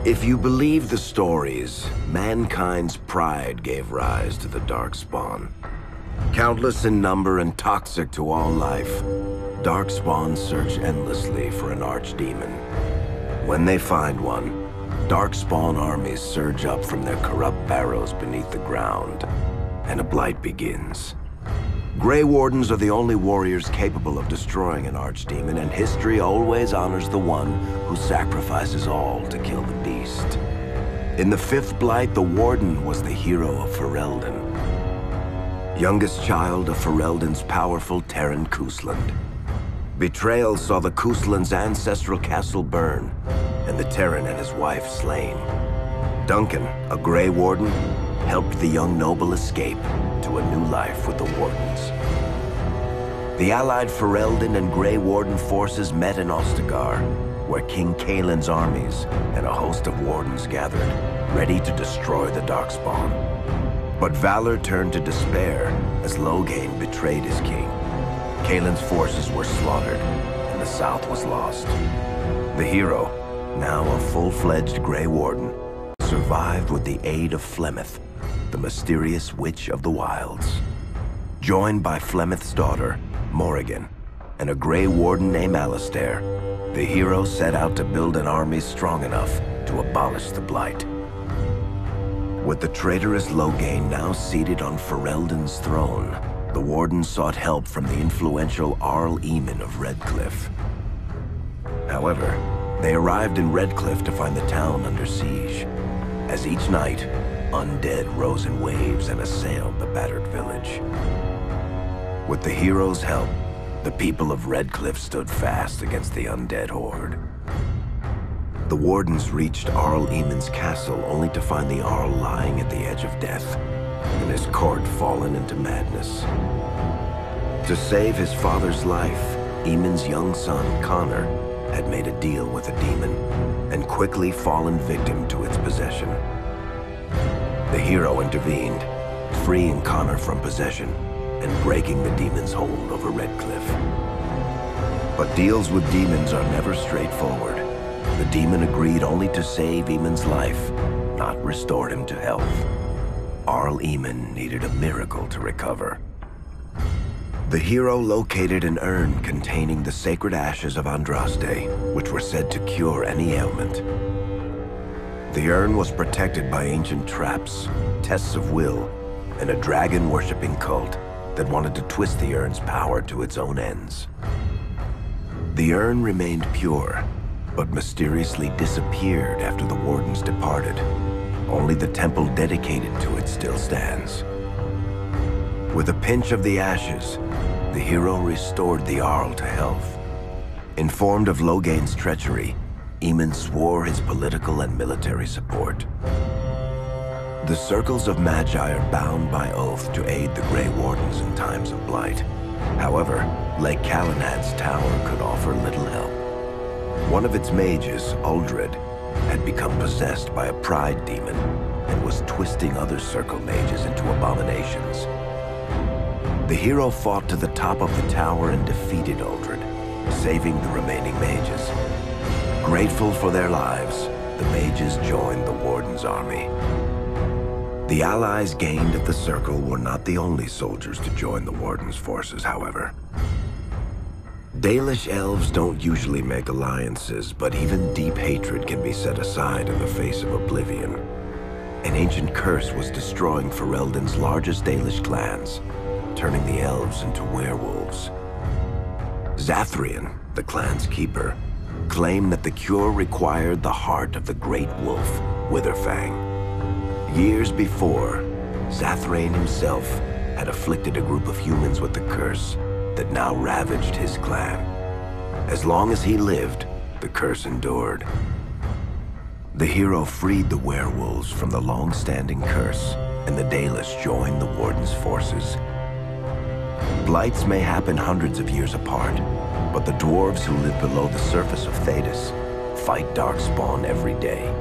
If you believe the stories, mankind's pride gave rise to the Darkspawn. Countless in number and toxic to all life, Darkspawn search endlessly for an archdemon. When they find one, Darkspawn armies surge up from their corrupt barrows beneath the ground, and a blight begins. Grey Wardens are the only warriors capable of destroying an archdemon, and history always honors the one who sacrifices all to kill the beast. In the fifth blight, the Warden was the hero of Ferelden. Youngest child of Ferelden's powerful Terran Cousland. Betrayal saw the Cousland's ancestral castle burn, and the Terran and his wife slain. Duncan, a Grey Warden, helped the young noble escape to a new life with the Wardens. The allied Ferelden and Grey Warden forces met in Ostagar, where King Kaelin's armies and a host of Wardens gathered, ready to destroy the Darkspawn. But valor turned to despair as Loghain betrayed his king. Kaelin's forces were slaughtered, and the South was lost. The hero, now a full-fledged Grey Warden, survived with the aid of Flemeth, the mysterious witch of the wilds. Joined by Flemeth's daughter, Morrigan, and a Grey Warden named Alistair, the hero set out to build an army strong enough to abolish the Blight. With the traitorous Loghain now seated on Ferelden's throne, the Wardens sought help from the influential Arl Eamon of Redcliffe. However, they arrived in Redcliffe to find the town under siege. As each night, undead rose in waves and assailed the battered village. With the hero's help, the people of Redcliffe stood fast against the undead horde. The Wardens reached Arl Eamon's castle only to find the Arl lying at the edge of death, and his court fallen into madness. To save his father's life, Eamon's young son, Connor, had made a deal with a demon, and quickly fallen victim to its possession. The hero intervened, freeing Connor from possession, and breaking the demon's hold over Redcliffe. But deals with demons are never straightforward. The demon agreed only to save Eamon's life, not restore him to health. Arl Eamon needed a miracle to recover. The hero located an urn containing the sacred ashes of Andraste, which were said to cure any ailment. The urn was protected by ancient traps, tests of will, and a dragon-worshipping cult that wanted to twist the urn's power to its own ends. The urn remained pure, but mysteriously disappeared after the Wardens departed. Only the temple dedicated to it still stands. With a pinch of the ashes, the hero restored the Arl to health. Informed of Loghain's treachery, Eamon swore his political and military support. The circles of Magi are bound by oath to aid the Grey Wardens in times of blight. However, Lake Calenad's tower could offer little help. One of its mages, Uldred, had become possessed by a pride demon and was twisting other circle mages into abominations. The hero fought to the top of the tower and defeated Uldred, saving the remaining mages. Grateful for their lives, the mages joined the Warden's army. The allies gained at the Circle were not the only soldiers to join the Warden's forces, however. Dalish elves don't usually make alliances, but even deep hatred can be set aside in the face of oblivion. An ancient curse was destroying Ferelden's largest Dalish clans, turning the elves into werewolves. Zathrian, the clan's keeper, claimed that the cure required the heart of the great wolf, Witherfang. Years before, Zathrain himself had afflicted a group of humans with the curse that now ravaged his clan. As long as he lived, the curse endured. The hero freed the werewolves from the long-standing curse, and the Dalish joined the Warden's forces. Blights may happen hundreds of years apart, but the dwarves who live below the surface of Thedas fight Darkspawn every day.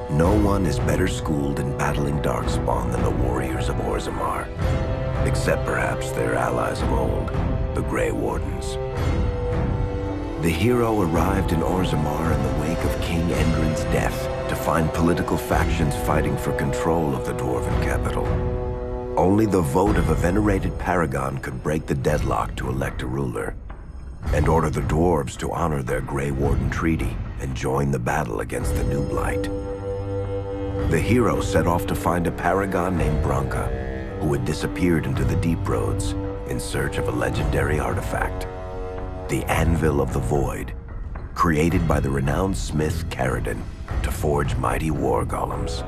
No one is better schooled in battling Darkspawn than the warriors of Orzammar, except perhaps their allies of old, the Grey Wardens. The hero arrived in Orzammar in the wake of King Endrin's death to find political factions fighting for control of the Dwarven capital. Only the vote of a venerated paragon could break the deadlock to elect a ruler, and order the dwarves to honor their Grey Warden treaty and join the battle against the new blight. The hero set off to find a paragon named Branka, who had disappeared into the Deep Roads in search of a legendary artifact, the Anvil of the Void, created by the renowned smith Caradon to forge mighty war golems.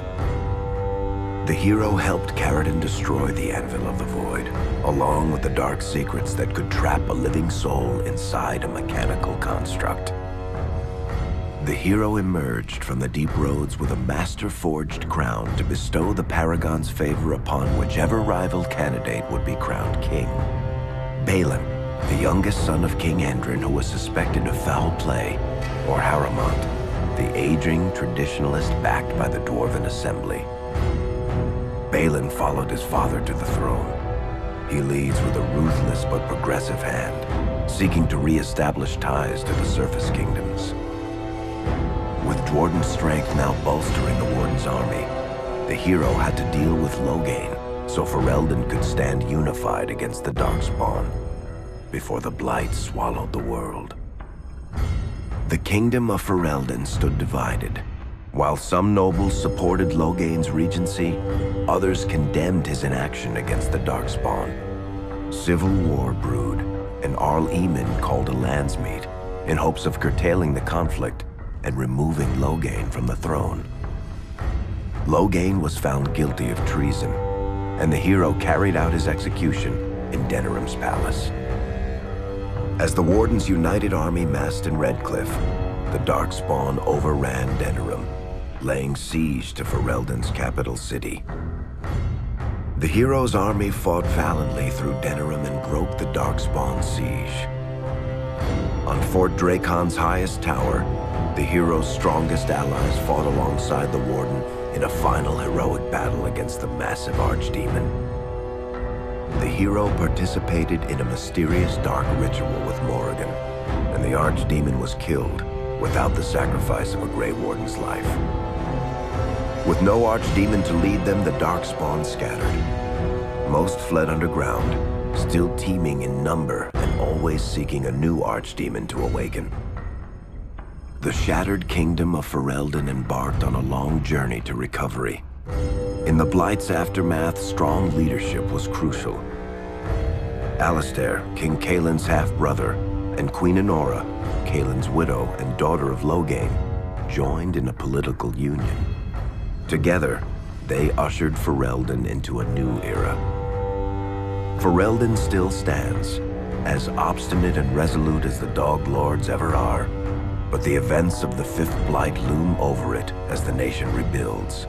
The hero helped Caradon destroy the Anvil of the Void, along with the dark secrets that could trap a living soul inside a mechanical construct. The hero emerged from the Deep Roads with a master-forged crown to bestow the Paragon's favor upon whichever rival candidate would be crowned king. Balin, the youngest son of King Endrin, who was suspected of foul play, or Haramont, the aging traditionalist backed by the Dwarven Assembly. Balin followed his father to the throne. He leads with a ruthless but progressive hand, seeking to re-establish ties to the surface kingdoms. With Dwarden's strength now bolstering the Warden's army, the hero had to deal with Loghain so Ferelden could stand unified against the Darkspawn before the Blight swallowed the world. The kingdom of Ferelden stood divided. While some nobles supported Loghain's regency, others condemned his inaction against the Darkspawn. Civil war brewed, and Arl Eamon called a landsmeet in hopes of curtailing the conflict and removing Loghain from the throne. Loghain was found guilty of treason, and the hero carried out his execution in Denerim's palace. As the Warden's united army massed in Redcliffe, the Darkspawn overran Denerim, laying siege to Ferelden's capital city. The hero's army fought valiantly through Denerim and broke the Darkspawn siege. On Fort Dracon's highest tower, the hero's strongest allies fought alongside the Warden in a final heroic battle against the massive Archdemon. The hero participated in a mysterious dark ritual with Morrigan, and the Archdemon was killed without the sacrifice of a Grey Warden's life. With no Archdemon to lead them, the Darkspawn scattered. Most fled underground, still teeming in number and always seeking a new Archdemon to awaken. The shattered kingdom of Ferelden embarked on a long journey to recovery. In the Blight's aftermath, strong leadership was crucial. Alistair, King Caelin's half-brother, and Queen Enora, Caelin's widow and daughter of Loghain, joined in a political union. Together, they ushered Ferelden into a new era. Ferelden still stands, as obstinate and resolute as the Dog Lords ever are, but the events of the Fifth Blight loom over it as the nation rebuilds.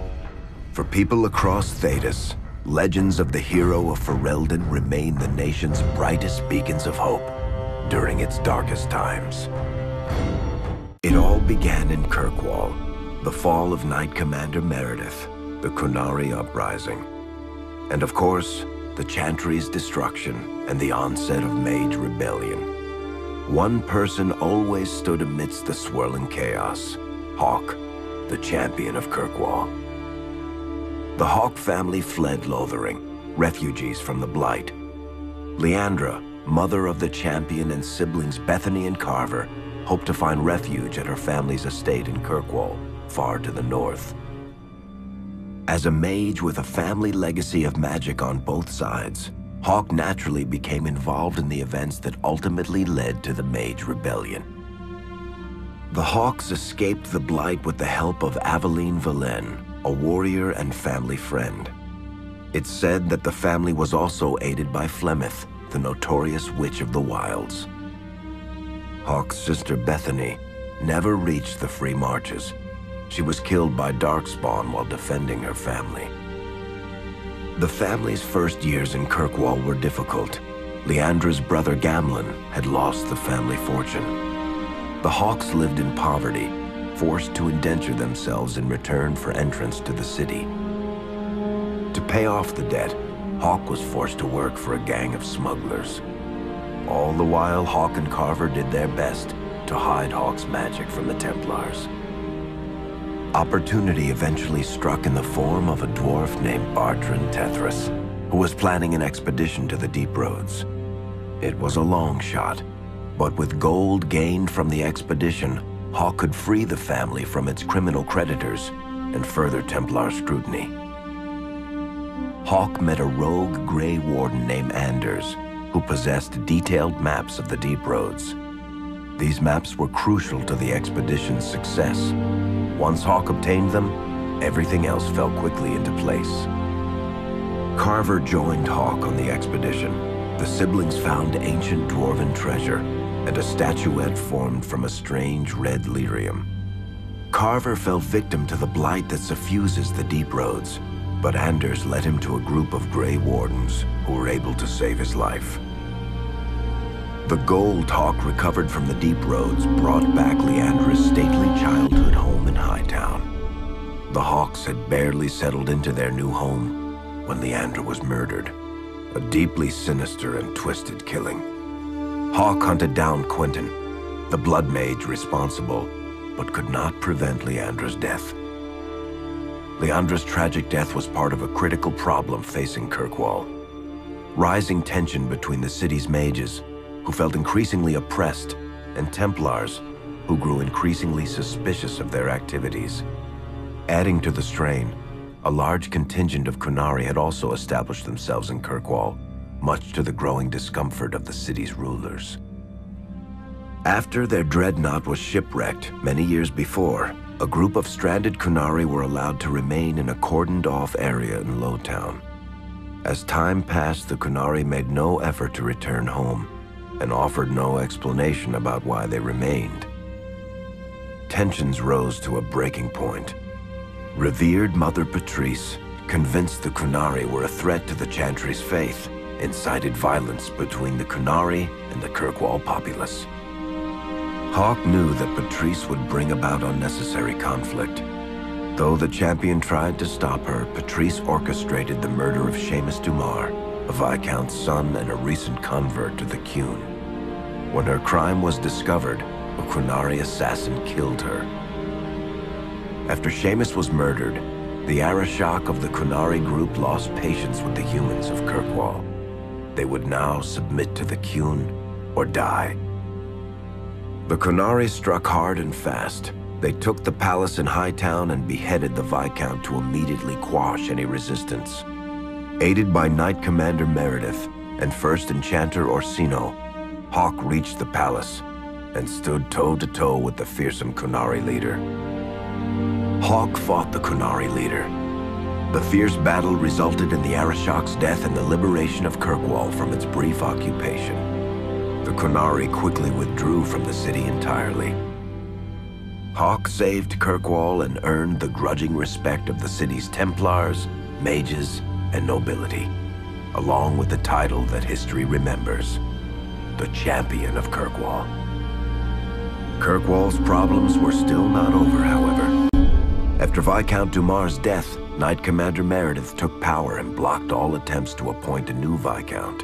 For people across Thedas, legends of the hero of Ferelden remain the nation's brightest beacons of hope during its darkest times. It all began in Kirkwall, the fall of Knight Commander Meredith, the Kunari Uprising, and of course, the Chantry's destruction and the onset of Mage Rebellion. One person always stood amidst the swirling chaos: Hawke, the champion of Kirkwall. The Hawke family fled Lothering, refugees from the Blight. Leandra, mother of the champion, and siblings Bethany and Carver hoped to find refuge at her family's estate in Kirkwall, far to the north. As a mage with a family legacy of magic on both sides, Hawke naturally became involved in the events that ultimately led to the Mage Rebellion. The Hawks escaped the Blight with the help of Aveline Valen, a warrior and family friend. It's said that the family was also aided by Flemeth, the notorious Witch of the Wilds. Hawke's sister Bethany never reached the Free Marches. She was killed by Darkspawn while defending her family. The family's first years in Kirkwall were difficult. Leandra's brother Gamlin had lost the family fortune. The Hawks lived in poverty, forced to indenture themselves in return for entrance to the city. To pay off the debt, Hawke was forced to work for a gang of smugglers. All the while, Hawke and Carver did their best to hide Hawke's magic from the Templars. Opportunity eventually struck in the form of a dwarf named Bartrand Tethras, who was planning an expedition to the deep roads. It was a long shot, but with gold gained from the expedition, Hawk could free the family from its criminal creditors and further Templar scrutiny. Hawk met a rogue Grey Warden named Anders, who possessed detailed maps of the deep roads. These maps were crucial to the expedition's success. Once Hawk obtained them, everything else fell quickly into place. Carver joined Hawk on the expedition. The siblings found ancient dwarven treasure and a statuette formed from a strange red lyrium. Carver fell victim to the blight that suffuses the deep roads, but Anders led him to a group of Grey Wardens who were able to save his life. The gold Hawk recovered from the deep roads brought back Leandra's stately childhood home in Hightown. The Hawks had barely settled into their new home when Leandra was murdered, a deeply sinister and twisted killing. Hawk hunted down Quentin, the blood mage responsible, but could not prevent Leandra's death. Leandra's tragic death was part of a critical problem facing Kirkwall. Rising tension between the city's mages, who felt increasingly oppressed, and Templars, who grew increasingly suspicious of their activities. Adding to the strain, a large contingent of Kunari had also established themselves in Kirkwall, much to the growing discomfort of the city's rulers. After their dreadnought was shipwrecked many years before, a group of stranded Kunari were allowed to remain in a cordoned-off area in Lowtown. As time passed, the Kunari made no effort to return home, and offered no explanation about why they remained. Tensions rose to a breaking point. Revered Mother Patrice, convinced the Kunari were a threat to the Chantry's faith, incited violence between the Kunari and the Kirkwall populace. Hawk knew that Patrice would bring about unnecessary conflict. Though the champion tried to stop her, Patrice orchestrated the murder of Seamus Dumar, a Viscount's son and a recent convert to the Qun. When her crime was discovered, a Kunari assassin killed her. After Seamus was murdered, the Arishok of the Kunari group lost patience with the humans of Kirkwall. They would now submit to the Qun or die. The Kunari struck hard and fast. They took the palace in Hightown and beheaded the Viscount to immediately quash any resistance. Aided by Knight Commander Meredith and First Enchanter Orsino, Hawk reached the palace and stood toe-to-toe with the fearsome Kunari leader. Hawk fought the Kunari leader. The fierce battle resulted in the Arishok's death and the liberation of Kirkwall from its brief occupation. The Kunari quickly withdrew from the city entirely. Hawk saved Kirkwall and earned the grudging respect of the city's Templars, mages, and nobility, along with the title that history remembers, the Champion of Kirkwall. Kirkwall's problems were still not over, however. After Viscount Dumar's death, Knight Commander Meredith took power and blocked all attempts to appoint a new Viscount.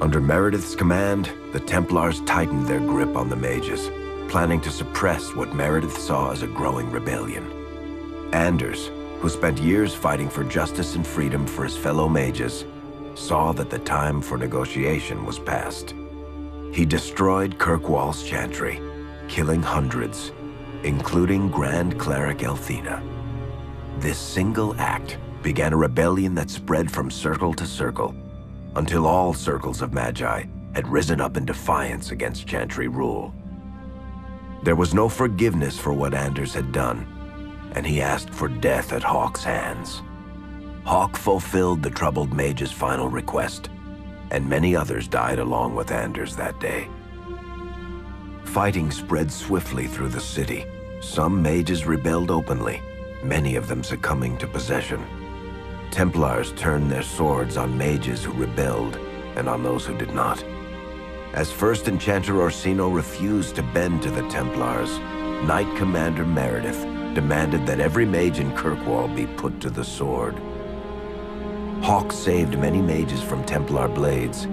Under Meredith's command, the Templars tightened their grip on the mages, planning to suppress what Meredith saw as a growing rebellion. Anders, who spent years fighting for justice and freedom for his fellow mages, saw that the time for negotiation was past. He destroyed Kirkwall's chantry, killing hundreds, including Grand Cleric Elthina. This single act began a rebellion that spread from circle to circle, until all circles of Magi had risen up in defiance against chantry rule. There was no forgiveness for what Anders had done, and he asked for death at Hawk's hands. Hawk fulfilled the troubled mage's final request, and many others died along with Anders that day. Fighting spread swiftly through the city. Some mages rebelled openly, many of them succumbing to possession. Templars turned their swords on mages who rebelled and on those who did not. As First Enchanter Orsino refused to bend to the Templars, Knight Commander Meredith demanded that every mage in Kirkwall be put to the sword. Hawk saved many mages from Templar blades,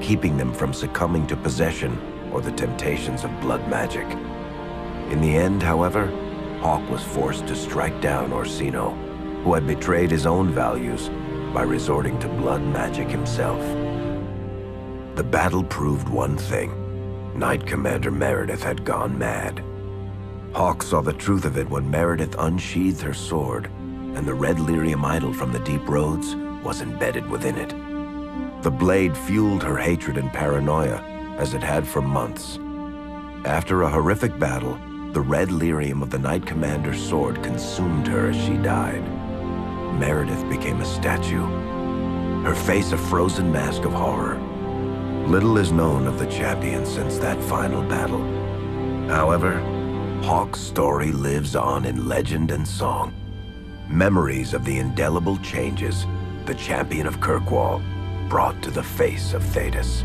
keeping them from succumbing to possession or the temptations of blood magic. In the end, however, Hawk was forced to strike down Orsino, who had betrayed his own values by resorting to blood magic himself. The battle proved one thing. Knight Commander Meredith had gone mad. Hawk saw the truth of it when Meredith unsheathed her sword, and the red lyrium idol from the deep roads was embedded within it. The blade fueled her hatred and paranoia, as it had for months. After a horrific battle, the red lyrium of the Knight Commander's sword consumed her as she died. Meredith became a statue, her face a frozen mask of horror. Little is known of the champion since that final battle. However, Hawk's story lives on in legend and song. Memories of the indelible changes the champion of Kirkwall brought to the face of Thedas.